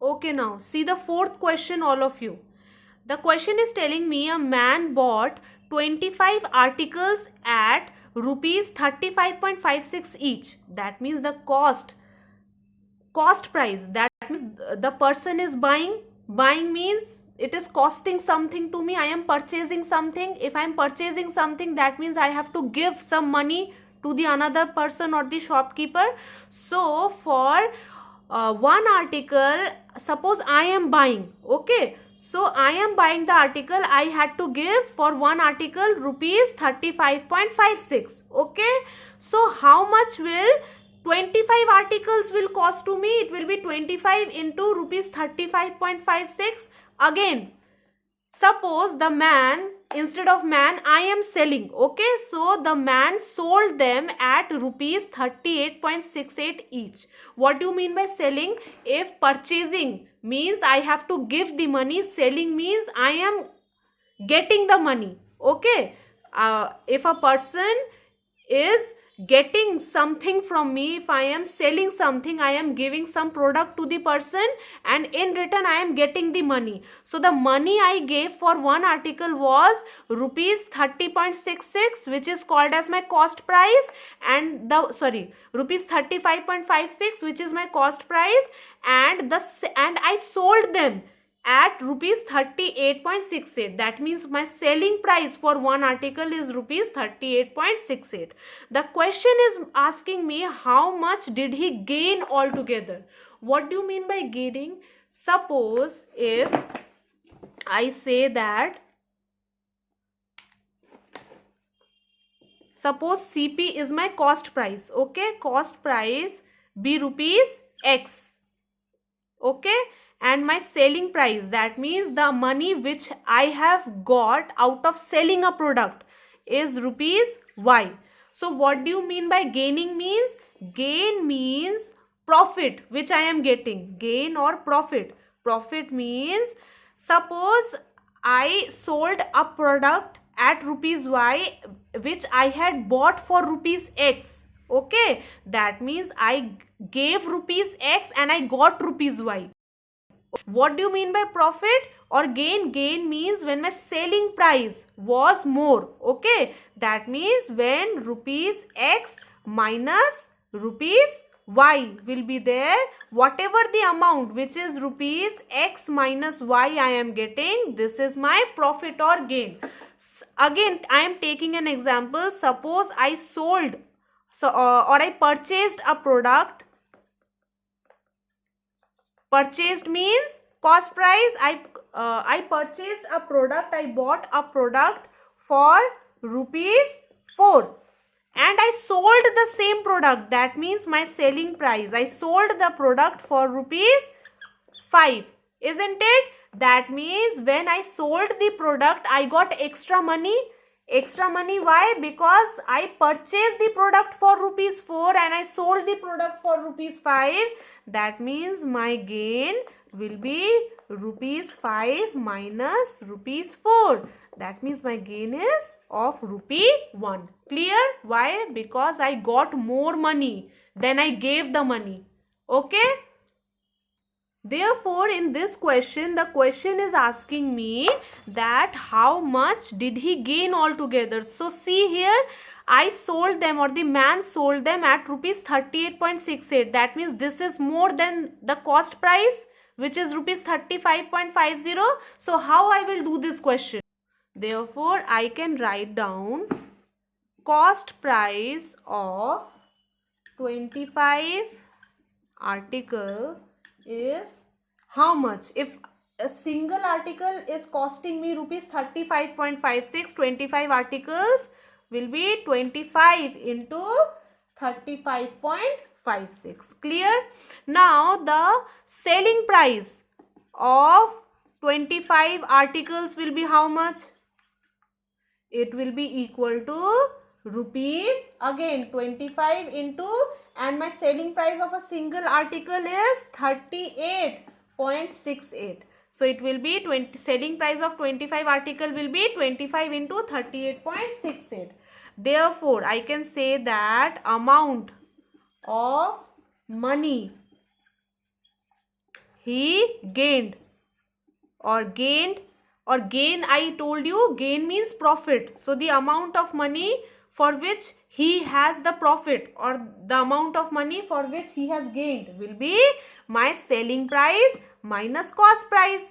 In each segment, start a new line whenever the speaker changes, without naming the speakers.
Okay, now see the fourth question, all of you. The question is telling me a man bought 25 articles at rupees 35.56 each. That means the cost price. That means the person is buying means it is costing something to me. I am purchasing something. If I am purchasing something, that means I have to give some money to the another person or the shopkeeper. So for one article, suppose I am buying, okay, so I am buying the article, I had to give for one article rupees 35.56. okay, so how much will 25 articles will cost to me? It will be 25 into rupees 35.56. Again, suppose the man, instead of man I am selling, okay, so the man sold them at rupees 38.68 each. What do you mean by selling? If purchasing means I have to give the money, selling means I am getting the money, okay. If a person is getting something from me, if I am selling something, I am giving some product to the person and in return I am getting the money. So the money I gave for one article was rupees 30.66, which is called as my cost price, and the rupees 35.56, which is my cost price, and I sold them at rupees 38.68. that means my selling price for one article is rupees 38.68. the question is asking me how much did he gain altogether. What do you mean by gaining? Suppose if I say that, suppose CP is my cost price, okay, cost price be rupees X, okay, and my selling price, that means the money which I have got out of selling a product, is rupees Y. So what do you mean by gaining? Means gain means profit which I am getting, gain or profit. Profit means, suppose I sold a product at rupees Y which I had bought for rupees X, okay, that means I gave rupees X and I got rupees Y. What do you mean by profit or gain? Gain means when my selling price was more, okay, that means when rupees X minus rupees Y will be there, whatever the amount which is rupees X minus Y I am getting, this is my profit or gain. Again I am taking an example. Suppose I sold or I purchased a product. Purchased means cost price. I purchased a product, I bought a product for rupees 4 and I sold the same product, that means my selling price, I sold the product for rupees 5, isn't it? That means when I sold the product I got extra money. Extra money, why? Because I purchased the product for rupees 4 and I sold the product for rupees 5. That means my gain will be rupees 5 minus rupees 4. That means my gain is of rupee 1. Clear? Why? Because I got more money than I gave the money. Okay? Therefore, in this question, the question is asking me that how much did he gain altogether. So, see here, I sold them or the man sold them at rupees 38.68. That means this is more than the cost price, which is rupees 35.50. So, how I will do this question? Therefore, I can write down cost price of 25 article is how much? If a single article is costing me rupees 35.56, 25 articles will be 25 into 35.56. Clear? Now the selling price of 25 articles will be how much? It will be equal to rupees, again 25 into, and my selling price of a single article is 38.68. So it will be selling price of 25 article will be 25 into 38.68. Therefore, I can say that amount of money he gained, or gain, I told you gain means profit. So the amount of money for which he has the profit, or the amount of money for which he has gained, will be my selling price minus cost price.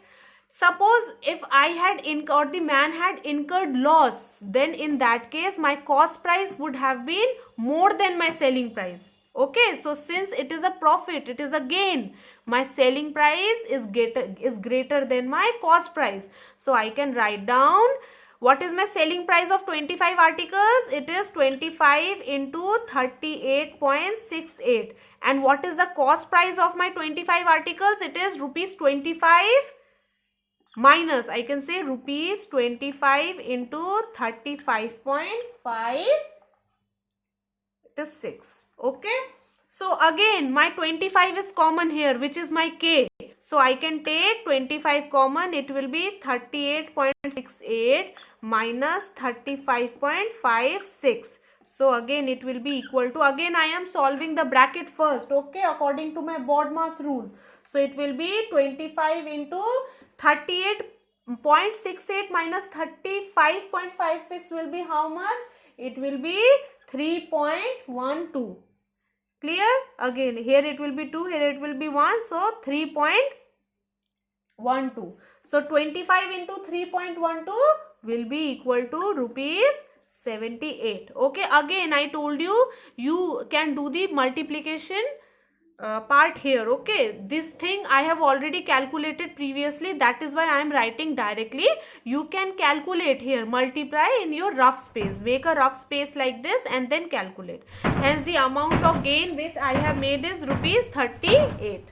Suppose if I had incurred, the man had incurred loss, then in that case my cost price would have been more than my selling price. Okay, so since it is a profit, it is a gain, my selling price is greater than my cost price. So I can write down, what is my selling price of 25 articles? It is 25 into 38.68. And what is the cost price of my 25 articles? It is rupees 25 minus, I can say rupees 25 into 35.5, it is 6. Okay, so again my 25 is common here, which is my K. So I can take 25 common, it will be 38.68 minus 35.56. So again it will be equal to, again I am solving the bracket first, okay, according to my BODMAS rule. So it will be 25 into 38.68 minus 35.56 will be how much? It will be 3.12. Clear? Again here it will be 2, here it will be 1, so 3.12. So 25 into 3.12 will be equal to rupees 78. Okay, again I told you, you can do the multiplication part here. Okay, this thing I have already calculated previously, that is why I am writing directly. You can calculate here, multiply in your rough space, make a rough space like this and then calculate. Hence the amount of gain which I have made is rupees 38.